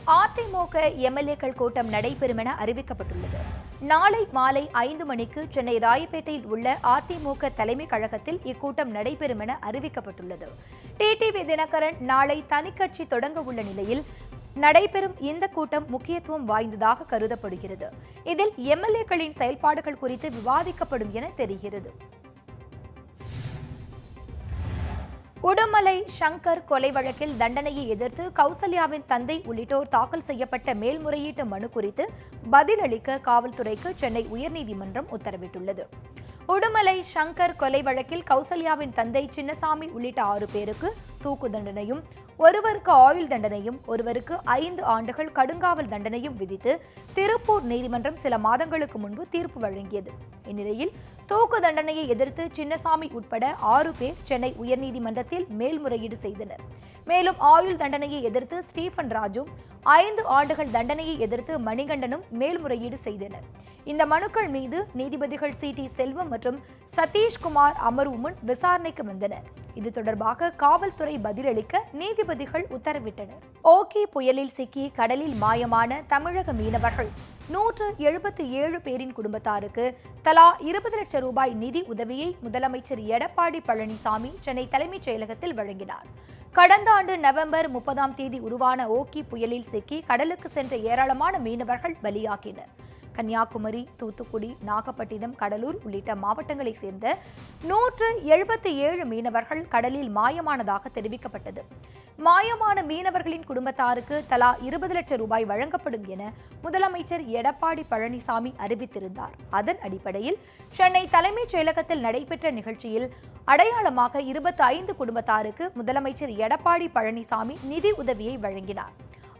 அதிமுக எம்எல்ஏக்கள் கூட்டம் நடைபெறும் என அறிவிக்கப்பட்டுள்ளது. நாளை மாலை 5 மணிக்கு சென்னை ராயப்பேட்டையில் உள்ள அதிமுக தலைமை கழகத்தில் இக்கூட்டம் நடைபெறும் என அறிவிக்கப்பட்டுள்ளது. டிடிவி தினகரன் நாளை தனிக்கட்சி தொடங்க உள்ள நிலையில் நடைபெறும் இந்த கூட்டம் முக்கியத்துவம் வாய்ந்ததாக கருதப்படுகிறது. இதில் எம்எல்ஏக்களின் செயல்பாடுகள் குறித்து விவாதிக்கப்படும் என தெரிகிறது. உடுமலை சங்கர் கொலை வழக்கில் தண்டனையை எதிர்த்து கௌசல்யாவின் தந்தை உள்ளிட்டோர் தாக்கல் செய்யப்பட்ட மேல்முறையீட்டு மனு குறித்து பதிலளிக்க காவல்துறைக்கு சென்னை உயர்நீதிமன்றம் உத்தரவிட்டுள்ளது. உடுமலை சங்கர் கொலை வழக்கில் கௌசல்யாவின் தந்தை சின்னசாமி உள்ளிட்ட 6 பேருக்கு தூக்கு தண்டனையும், ஒருவருக்கு ஆயுள் தண்டனையும், ஒருவருக்கு 5 ஆண்டுகள் கடுங்காவல் தண்டனையும் விதித்து திருப்பூர் நீதிமன்றம் சில மாதங்களுக்கு முன்பு தீர்ப்பு வழங்கியது. இந்நிலையில் தூக்கு தண்டனையை எதிர்த்து சின்னசாமி உட்பட 6 பேர் சென்னை உயர்நீதிமன்றத்தில் மேல்முறையீடு செய்தனர். மேலும் ஆயுள் தண்டனையை எதிர்த்து ஸ்டீபன் ராஜும், 5 ஆண்டுகள் தண்டனையை எதிர்த்து மணிகண்டனும் மேல்முறையீடு செய்தனர். இந்த மனுக்கள் மீது நீதிபதிகள் சி.டி. செல்வம் மற்றும் சதீஷ்குமார் அமர்வு முன் விசாரணைக்கு வந்தனர். இது தொடர்பாக காவல்துறை பதிலளிக்க நீதிபதிகள் உத்தரவிட்டனர். ஓகி புயலில் சிக்கி கடலில் மாயமான தமிழக மீனவர்கள் 177 பேரின் குடும்பத்தாருக்கு தலா 20 லட்சம் ரூபாய் நிதி உதவியை முதலமைச்சர் எடப்பாடி பழனிசாமி சென்னை தலைமைச் செயலகத்தில் வழங்கினார். கடந்த ஆண்டு நவம்பர் 30ஆம் தேதி உருவான ஓகி புயலில் சிக்கி கடலுக்கு சென்ற ஏராளமான மீனவர்கள் பலியாகினர். கன்னியாகுமரி, தூத்துக்குடி, நாகப்பட்டினம், கடலூர் உள்ளிட்ட மாவட்டங்களைச் சேர்ந்த 177 மீனவர்கள் கடலில் மாயமானதாக தெரிவிக்கப்பட்டது. மாயமான மீனவர்களின் குடும்பத்தாருக்கு தலா 20 லட்சம் ரூபாய் வழங்கப்படும் என முதலமைச்சர் எடப்பாடி பழனிசாமி அறிவித்திருந்தார். அதன் அடிப்படையில் சென்னை தலைமைச் செயலகத்தில் நடைபெற்ற நிகழ்ச்சியில் அடையாளமாக 25 குடும்பத்தாருக்கு முதலமைச்சர் எடப்பாடி பழனிசாமி நிதி உதவியை வழங்கினார்.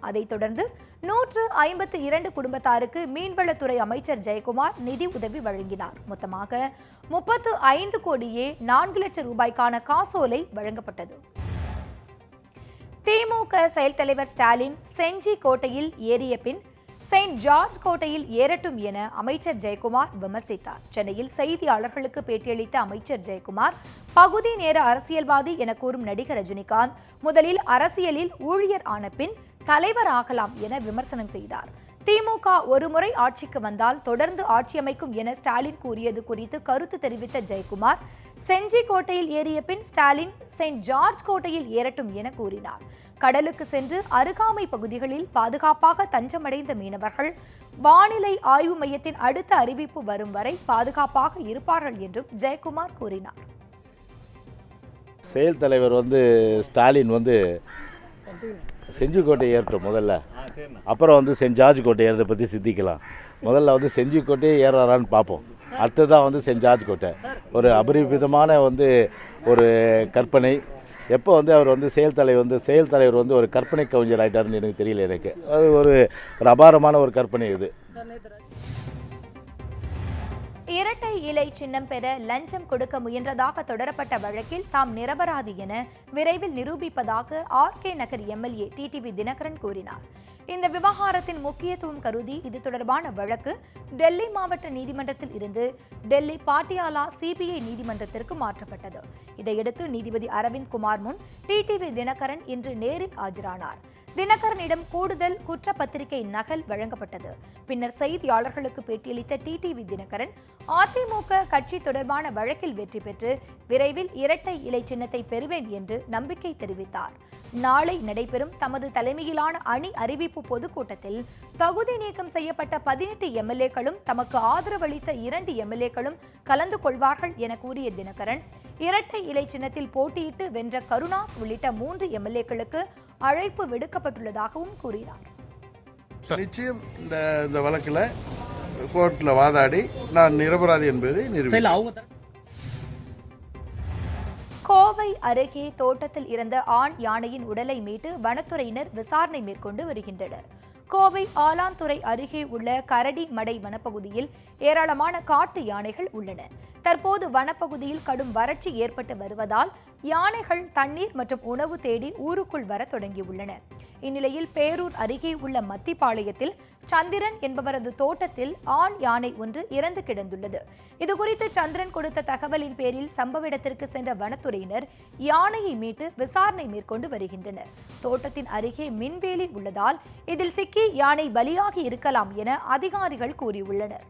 அதைத் தொடர்ந்து 152 குடும்பத்தாருக்கு மீன்வளத்துறை அமைச்சர் ஜெயக்குமார் நிதி உதவி வழங்கினார். மொத்தமாக 35 கோடியே 4 லட்சம் ரூபாய்க்கான காசோலை வழங்கப்பட்டது. திமுக செயல் தலைவர் ஸ்டாலின் செஞ்சி கோட்டையில் ஏறிய பின் செயின்ட் ஜார்ஜ் கோட்டையில் ஏறட்டும் என அமைச்சர் ஜெயக்குமார் விமர்சித்தார். சென்னையில் செய்தியாளர்களுக்கு பேட்டியளித்த அமைச்சர் ஜெயக்குமார், பகுதி நேர அரசியல்வாதி என கூறும் நடிகர் ரஜினிகாந்த் முதலில் அரசியலில் ஊழியர் ஆன பின் தலைவர் ஆகலாம் என விமர்சனம் செய்தார். திமுக ஒருமுறை ஆட்சிக்கு வந்தால் தொடர்ந்து ஆட்சி அமைக்கும் என ஸ்டாலின் கூறியது குறித்து கருத்து தெரிவித்த ஜெயக்குமார், செஞ்சி கோட்டையில் ஏறிய பின் ஸ்டாலின் செயின்ட் ஜார்ஜ் கோட்டையில் ஏறட்டும் என கூறினார். கடலுக்கு சென்று அருகாமை பகுதிகளில் பாதுகாப்பாக தஞ்சமடைந்த மீனவர்கள் வானிலை ஆய்வு மையத்தின் அடுத்த அறிவிப்பு வரும் வரை பாதுகாப்பாக இருப்பார்கள் என்றும் ஜெயக்குமார் கூறினார். செயல் தலைவர் ஸ்டாலின் செஞ்சி கோட்டை ஏறட்டும் முதல்ல, அப்புறம் சென்ட் ஜார்ஜ் கோட்டை ஏறதை பற்றி சிந்திக்கலாம். முதல்ல செஞ்சி கோட்டையே ஏறாரான்னு பார்ப்போம். அடுத்ததான் சென்ட் ஜார்ஜ் கோட்டை. ஒரு அபரிமிதமான ஒரு கற்பனை. எப்போ அவர் செயல் தலைவர் ஒரு கற்பனை கவிஞர் ஆகிட்டாருன்னு எனக்கு தெரியல. எனக்கு அது ஒரு அபாரமான ஒரு கற்பனை. இது இரட்டை இலை சின்னம் பெற லஞ்சம் கொடுக்க முயன்றதாக தொடரப்பட்ட வழக்கில் தாம் நிரபராதி என விரைவில் நிரூபிப்பதாக ஆர்கே நகர் எம்எல்ஏ டிடிவி தினகரன் கூறினார். இந்த விவகாரத்தின் முக்கியத்துவம் கருதி இது தொடர்பான வழக்கு டெல்லி மாவட்ட நீதிமன்றத்தில் இருந்து டெல்லி பாட்டியாலா சிபிஐ நீதிமன்றத்திற்கு மாற்றப்பட்டது. இதையடுத்து நீதிபதி அரவிந்த் குமார் முன் டிடிவி தினகரன் இன்று நேரில் ஆஜரானார். தினகரனிடம் கூடுதல் குற்றப்பத்திரிகை நகல் வழங்கப்பட்டது. பின்னர் செய்தியாளர்களுக்கு பேட்டியளித்த டிடிவி தினகரன், அதிமுக கட்சி தொடர்பான வழக்கில் வெற்றி பெற்று விரைவில் இரட்டை இலை சின்னத்தை பெறுவேன் என்று நம்பிக்கை தெரிவித்தார். நாளை நடைபெறும் தமது தலைமையிலான அணி அறிவிப்பு பொதுக்கூட்டத்தில் தகுதி நீக்கம் செய்யப்பட்ட 18 எம்எல்ஏக்களும் தமக்கு ஆதரவளித்த 2 எம்எல்ஏக்களும் கலந்து கொள்வார்கள் என கூறிய தினகரன், இரட்டை இலை சின்னத்தில் போட்டியிட்டு வென்ற கருணா உள்ளிட்ட 3 எம்எல்ஏக்களுக்கு அழைப்பு விடுக்கப்பட்டுள்ளதாகவும் கூறினார். நிச்சயம் இந்த வழக்கில் கோர்ட்டில் வாதாடி நான் நிரபராதி என்பதை நிரூபித்தேன். கோவை அருகே தோட்டத்தில் இருந்த ஆண் யானையின் உடலை மீட்டு வனத்துறையினர் விசாரணை மேற்கொண்டு வருகின்றனர். கோவை ஆலாந்துறை அருகே உள்ள கரடி மடை வனப்பகுதியில் ஏராளமான காட்டு யானைகள் உள்ளன. தற்போது வனப்பகுதியில் கடும் வறட்சி ஏற்பட்டு வருவதால் யானைகள் தண்ணீர் மற்றும் உணவு தேடி ஊருக்குள் வர தொடங்கியுள்ளன. இந்நிலையில் பேரூர் அருகே உள்ள மத்திப்பாளையத்தில் சந்திரன் என்பவரது தோட்டத்தில் ஆண் யானை ஒன்று இறந்து கிடந்துள்ளது. இதுகுறித்து சந்திரன் கொடுத்த தகவலின் பேரில் சம்பவ இடத்திற்கு சென்ற வனத்துறையினர் யானையை மீட்டு விசாரணை மேற்கொண்டு வருகின்றனர். தோட்டத்தின் அருகே மின்வேலி உள்ளதால் இதில் சிக்கி யானை பலியாகி இருக்கலாம் என அதிகாரிகள் கூறியுள்ளனர்.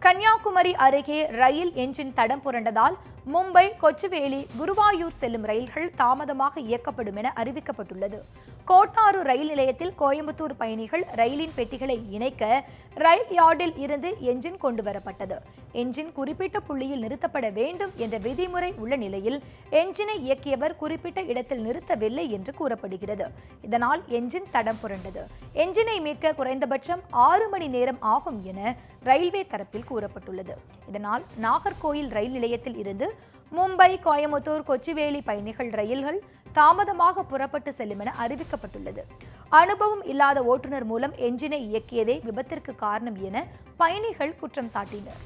கன்னியாகுமரி அருகே ரயில் என்ஜின் தடம் புரண்டதால் மும்பை, கொச்சுவேலி, குருவாயூர் செல்லும் ரயில்கள் தாமதமாக இயக்கப்படும் என அறிவிக்கப்பட்டுள்ளது. கோட்டாறு ரயில் நிலையத்தில் கோயம்புத்தூர் பயணிகள் ரயிலின் பெட்டிகளை இணைக்க ரயில் யார்டில் இருந்து என்ஜின் கொண்டு வரப்பட்டது. என்ஜின் குறிப்பிட்ட புள்ளியில் நிறுத்தப்பட வேண்டும் என்ற விதிமுறை உள்ள நிலையில் என்ஜினை இயக்கியவர் குறிப்பிட்ட இடத்தில் நிறுத்தவில்லை என்று கூறப்படுகிறது. இதனால் என்ஜின் தடம் புரண்டது. என்ஜினை மீட்க குறைந்தபட்சம் 6 மணி நேரம் ஆகும் என ரயில்வே தரப்பில் கூறப்பட்டுள்ளது. இதனால் நாகர்கோயில் ரயில் நிலையத்தில் இருந்து மும்பை, கோயம்புத்தூர், கொச்சுவேலி பயணிகள் ரயில்கள் தாமதமாக புறப்பட்டு செல்லும் என அறிவிக்கப்பட்டுள்ளது. அனுபவம் இல்லாத ஓட்டுநர் மூலம் என்ஜினை இயக்கியதே விபத்திற்கு காரணம் என பயணிகள் குற்றம் சாட்டினர்.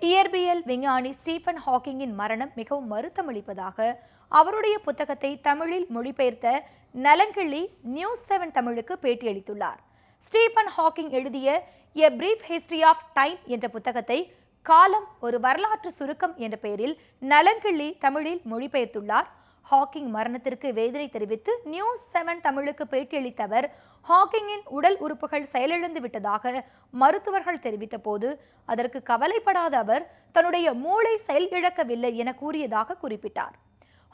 இயற்பியல் விஞ்ஞானி ஸ்டீபன் ஹாக்கிங்கின் மரணம் மிகவும் வருத்தமளிப்பதாக அவருடைய புத்தகத்தை தமிழில் மொழிபெயர்த்த நலங்கிள்ளி நியூஸ் 7 தமிழுக்கு பேட்டியளித்துள்ளார். ஸ்டீபன் ஹாக்கிங் எழுதிய a brief history of time என்ற புத்தகத்தை காலம் ஒரு வரலாற்று சுருக்கம் என்ற பெயரில் நலங்கிள்ளி தமிழில் மொழிபெயர்த்துள்ளார். ஹாக்கிங் மரணத்திற்கு வேதனை தெரிவித்து நியூஸ் 7 தமிழுக்கு பேட்டியளித்த அவர், ஹாக்கிங்கின் உடல் உறுப்புகள் செயலிழந்து விட்டதாக மருத்துவர்கள் தெரிவித்த போது அதற்கு கவலைப்படாத அவர் தன்னுடைய மூளை செயல் இழக்கவில்லை என கூறியதாக குறிப்பிட்டார்.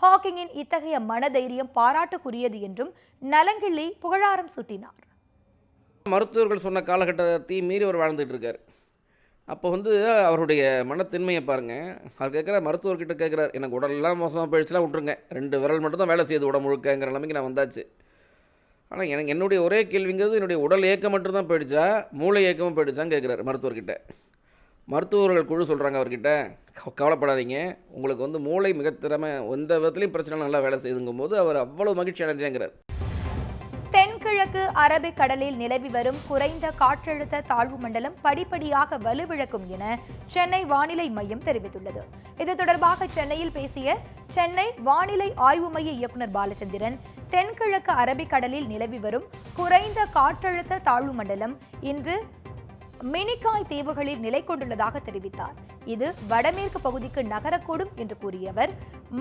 ஹாக்கிங்கின் இத்தகைய மனதைரியம் பாராட்டுக்குரியது என்றும் நலங்கிள்ளி புகழாரம் சூட்டினார். மருத்துவர்கள் சொன்ன காலகட்டத்தை மீறி அவர் வாழ்ந்துட்டு இருக்கார். அப்போ அவருடைய மனத்தின்மையை பாருங்கள். அவர் கேட்குறார், மருத்துவர்கிட்ட கேட்குறார், எனக்கு உடலெல்லாம் மோசமாக போயிடுச்சுலாம் விட்ருங்க, 2 விரல் மட்டும் தான் வேலை செய்யுது உடம்பு முழுக்கங்கிற நிலைமைக்கு நான் வந்தாச்சு. ஆனால் எனக்கு என்னுடைய ஒரே கேள்விங்கிறது, என்னுடைய உடல் இயக்கம் மட்டும்தான் போயிடுச்சா, மூளை இயக்கமும் போயிடுச்சான்னு கேட்குறாரு மருத்துவர்கிட்ட. மருத்துவர்கள் குழு சொல்கிறாங்க அவர்கிட்ட, கவலைப்படாதீங்க, உங்களுக்கு மூளை மிக திறமை, எந்த விதத்துலையும் பிரச்சனை நல்லா வேலை செய்யுதுங்கும் போது அவர் அவ்வளோ மகிழ்ச்சி அடைஞ்சேங்கிறார். தென்கிழக்கு அரபிக் கடலில் நிலவி வரும் குறைந்த காற்றழுத்த தாழ்வு மண்டலம் படிப்படியாக வலுவிழக்கும் என சென்னை வானிலை மையம் தெரிவித்துள்ளது. இது தொடர்பாக சென்னையில் பேசிய சென்னை வானிலை ஆய்வு மைய இயக்குநர் பாலச்சந்திரன், தென்கிழக்கு அரபிக் கடலில் நிலவி வரும் குறைந்த காற்றழுத்த தாழ்வு மண்டலம் இன்று மினிகாய் தீவுகளில் நிலை கொண்டுள்ளதாக தெரிவித்தார். இது வடமேற்கு பகுதிக்கு நகரக்கூடும் என்று கூறிய அவர்,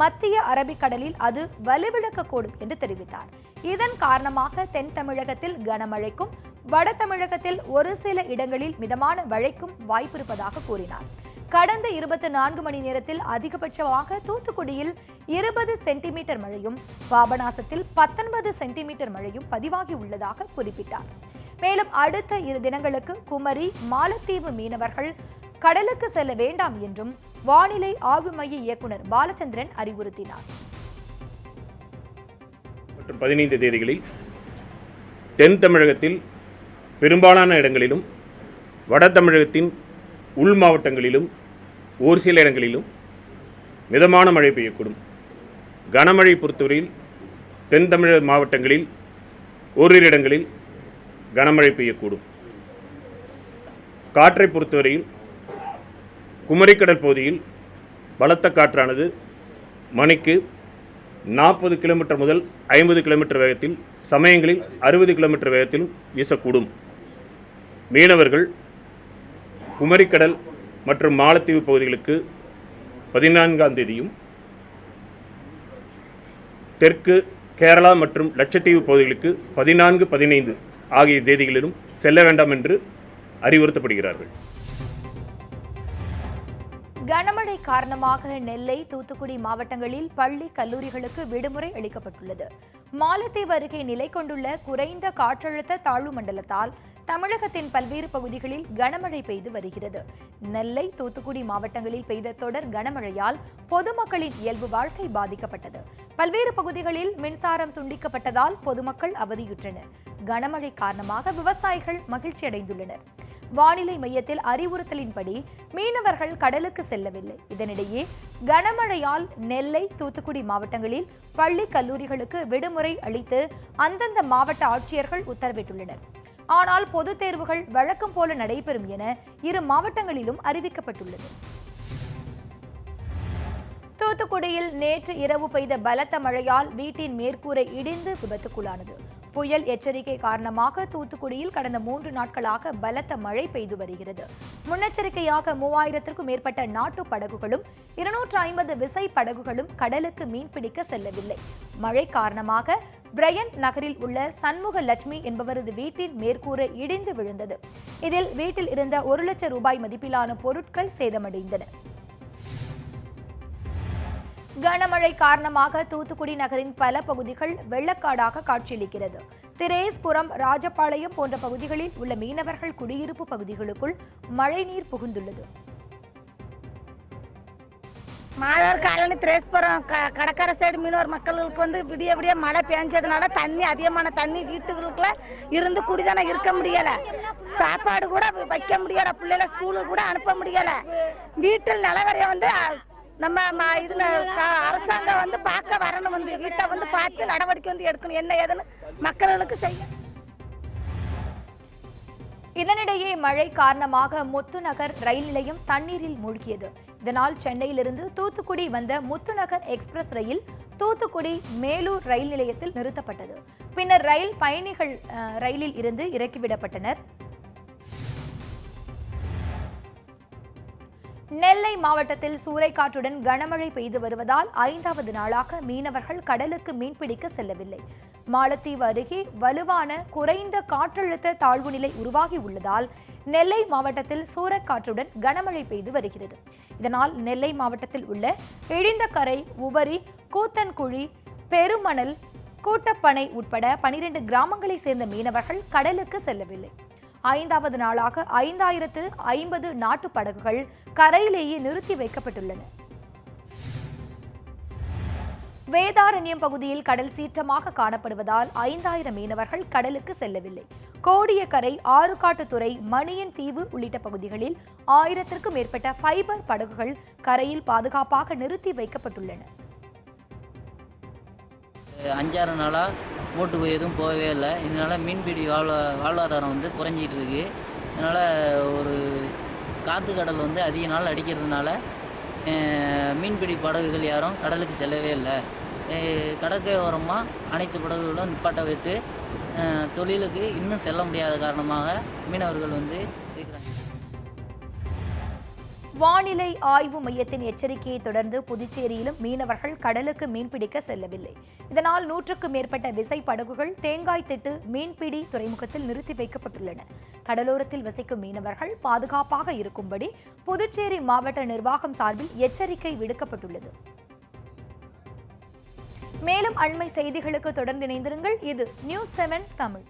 மத்திய அரபிக்கடலில் அது வலுவிழக்கக்கூடும் என்று தெரிவித்தார். இதன் காரணமாக தென் தமிழகத்தில் கனமழைக்கும், வட தமிழகத்தில் ஒரு சில இடங்களில் மிதமான மழைக்கும் வாய்ப்பிருப்பதாக கூறினார். கடந்த 24 மணி நேரத்தில் அதிகபட்சமாக தூத்துக்குடியில் 20 சென்டிமீட்டர் மழையும், பாபநாசத்தில் 19 சென்டிமீட்டர் மழையும் பதிவாகி உள்ளதாக குறிப்பிட்டார். மேலும் அடுத்த 2 தினங்களுக்கு குமரி, மாலத்தீவு மீனவர்கள் கடலுக்கு செல்ல வேண்டாம் என்றும் வானிலை ஆய்வு மைய இயக்குநர் பாலச்சந்திரன் அறிவுறுத்தினார். மற்றும் 15 தேதிகளில் தென் தமிழகத்தில் பெரும்பாலான இடங்களிலும், வட தமிழகத்தின் உள் மாவட்டங்களிலும் ஒரு சில இடங்களிலும் மிதமான மழை பெய்யக்கூடும். கனமழை பொறுத்தவரையில் தென் தமிழக மாவட்டங்களில் ஓரிரு இடங்களில் கனமழை பெய்யக்கூடும். காற்றை பொறுத்தவரையில் குமரிக்கடல் பகுதியில் பலத்த காற்றானது மணிக்கு 40 கிலோமீட்டர் முதல் 50 கிலோமீட்டர் வேகத்தில், சமயங்களில் 60 கிலோமீட்டர் வேகத்திலும் வீசக்கூடும். மீனவர்கள் குமரிக்கடல் மற்றும் மாலத்தீவு பகுதிகளுக்கு 14ஆம் தேதியும், தெற்கு கேரளா மற்றும் லட்சத்தீவு பகுதிகளுக்கு 14, 15 ஆகிய தேதிகளிலும் செல்ல வேண்டாம் என்று அறிவுறுத்தப்படுகிறார்கள். கனமழை காரணமாக நெல்லை, தூத்துக்குடி மாவட்டங்களில் பள்ளி, கல்லூரிகளுக்கு விடுமுறை அளிக்கப்பட்டுள்ளது. மாலத்தீவு அருகே நிலை கொண்டுள்ள குறைந்த காற்றழுத்த தாழ்வு மண்டலத்தால் தமிழகத்தின் பல்வேறு பகுதிகளில் கனமழை பெய்து வருகிறது. நெல்லை, தூத்துக்குடி மாவட்டங்களில் பெய்த தொடர் கனமழையால் பொதுமக்களின் இயல்பு வாழ்க்கை பாதிக்கப்பட்டது. பல்வேறு பகுதிகளில் மின்சாரம் துண்டிக்கப்பட்டதால் பொதுமக்கள் அவதியுற்றனர். கனமழை காரணமாக விவசாயிகள் மகிழ்ச்சி அடைந்துள்ளனர். வானிலை மையத்தில் அறிவுறுத்தலின்படி மீனவர்கள் கடலுக்கு செல்லவில்லை. இதனிடையே கனமழையால் நெல்லை, தூத்துக்குடி மாவட்டங்களில் பள்ளி, கல்லூரிகளுக்கு விடுமுறை அளித்து அந்தந்த மாவட்ட ஆட்சியர்கள் உத்தரவிட்டுள்ளனர். ஆனால் பொதுத் தேர்வுகள் வழக்கம் போல நடைபெறும் என 2 மாவட்டங்களிலும் அறிவிக்கப்பட்டுள்ளது. தூத்துக்குடியில் நேற்று இரவு பெய்த பலத்த மழையால் வீட்டின் மேற்கூரை இடிந்து விபத்துக்குள்ளானது. புயல் எச்சரிக்கை காரணமாக தூத்துக்குடியில் கடந்த 3 நாட்களாக பலத்த மழை பெய்து வருகிறது. முன்னெச்சரிக்கையாக 3000க்கும் மேற்பட்ட நாட்டு படகுகளும் 250 விசை படகுகளும் கடலுக்கு மீன்பிடிக்க செல்லவில்லை. மழை காரணமாக பிரையன் நகரில் உள்ள சண்முக லட்சுமி என்பவரது வீட்டின் மேற்கூரை இடிந்து விழுந்தது. இதில் வீட்டில் இருந்த 1 லட்சம் ரூபாய் மதிப்பிலான பொருட்கள் சேதமடைந்தன. கனமழை காரணமாக தூத்துக்குடி நகரின் பல பகுதிகள் வெள்ளக்காடாக காட்சியளிக்கிறது. திரேஸ்புரம், ராஜபாளையம் போன்ற பகுதிகளில் உள்ள மீனவர்கள் குடியிருப்பு பகுதிகளுக்குள் மழைநீர் புகுந்துள்ளது. மாதவர் காலனி திரேஸ்புரம் கடற்கரை சைடு மீனவர் மக்களுக்கு வந்து விடிய விடிய மழை பெஞ்சதுனால அதிகமான தண்ணி வீட்டுகளுக்குள்ள இருந்து குடிதானே இருக்க முடியல. சாப்பாடு கூட வைக்க முடியல, பிள்ளைகளை ஸ்கூலுக்கு கூட அனுப்ப முடியல. வீட்டில் நிலவரைய வந்து நம்ம இதுல அரசாங்கம் வந்து பார்க்க வரணும், வந்து வீட்டை வந்து பார்த்து நடவடிக்கை வந்து எடுக்கணும், என்ன ஏதுன்னு மக்களுக்கு செய்ய. இதனிடையே மழை காரணமாக முத்துநகர் ரயில் நிலையம் தண்ணீரில் மூழ்கியது. இதனால் சென்னையிலிருந்து தூத்துக்குடி வந்த முத்துநகர் எக்ஸ்பிரஸ் ரயில் தூத்துக்குடி மேலூர் ரயில் நிலையத்தில் நிறுத்தப்பட்டது. பின்னர் ரயில் பயணிகள் ரயிலில் இருந்து இறக்கிவிடப்பட்டனர். நெல்லை மாவட்டத்தில் சூறைக்காற்றுடன் கனமழை பெய்து வருவதால் 5வது நாளாக மீனவர்கள் கடலுக்கு மீன்பிடிக்க செல்லவில்லை. மாலத்தீவு அருகே வலுவான குறைந்த காற்றழுத்த தாழ்வு நிலை உருவாகி உள்ளதால் நெல்லை மாவட்டத்தில் சூறைக்காற்றுடன் கனமழை பெய்து வருகிறது. இதனால் நெல்லை மாவட்டத்தில் உள்ள இடிந்தகரை, உவரி, கூத்தன்குழி, பெருமணல், கூட்டப்பனை உட்பட 12 கிராமங்களை சேர்ந்த மீனவர்கள் கடலுக்கு செல்லவில்லை. 5வது நாளாக 5050 நாட்டு படகுகள் கரையிலேயே நிறுத்தி வைக்கப்பட்டுள்ளன. வேதாரண்யம் பகுதியில் கடல் சீற்றமாக காணப்படுவதால் 5000 மீனவர்கள் கடலுக்கு செல்லவில்லை. கோடியக்கரை, ஆறுகாட்டுத்துறை, மணியன் தீவு உள்ளிட்ட பகுதிகளில் 1000க்கும் மேற்பட்ட ஃபைபர் படகுகள் கரையில் பாதுகாப்பாக நிறுத்தி வைக்கப்பட்டுள்ளன. 5-6 நாளாக போட்டு போய் எதுவும் போகவே இல்லை. இதனால் மீன்பிடி வாழ்வாதாரம் வந்து குறைஞ்சிட்டு இருக்கு. இதனால் ஒரு காற்று கடல் வந்து அதிக நாள் அடிக்கிறதுனால மீன்பிடி படகுகள் யாரும் கடலுக்கு செல்லவே இல்லை. கடற்கரை ஓரமாக அனைத்து படகுகளும் நிப்பாட்ட வைத்து தொழிலுக்கு இன்னும் செல்ல முடியாத காரணமாக மீனவர்கள் வந்து இருக்கிறாங்க. வானிலை ஆய்வு மையத்தின் எச்சரிக்கையை தொடர்ந்து புதுச்சேரியிலும் மீனவர்கள் கடலுக்கு மீன்பிடிக்க செல்லவில்லை. இதனால் 100க்கும் மேற்பட்ட விசை படகுகள் தேங்காய் திட்டு மீன்பிடி துறைமுகத்தில் நிறுத்தி வைக்கப்பட்டுள்ளன. கடலோரத்தில் வசிக்கும் மீனவர்கள் பாதுகாப்பாக இருக்கும்படி புதுச்சேரி மாவட்ட நிர்வாகம் சார்பில் எச்சரிக்கை விடுக்கப்பட்டுள்ளது. மேலும் அண்மை செய்திகளுக்கு தொடர்ந்து இணைந்திருங்கள். இது நியூஸ் 7 தமிழ்.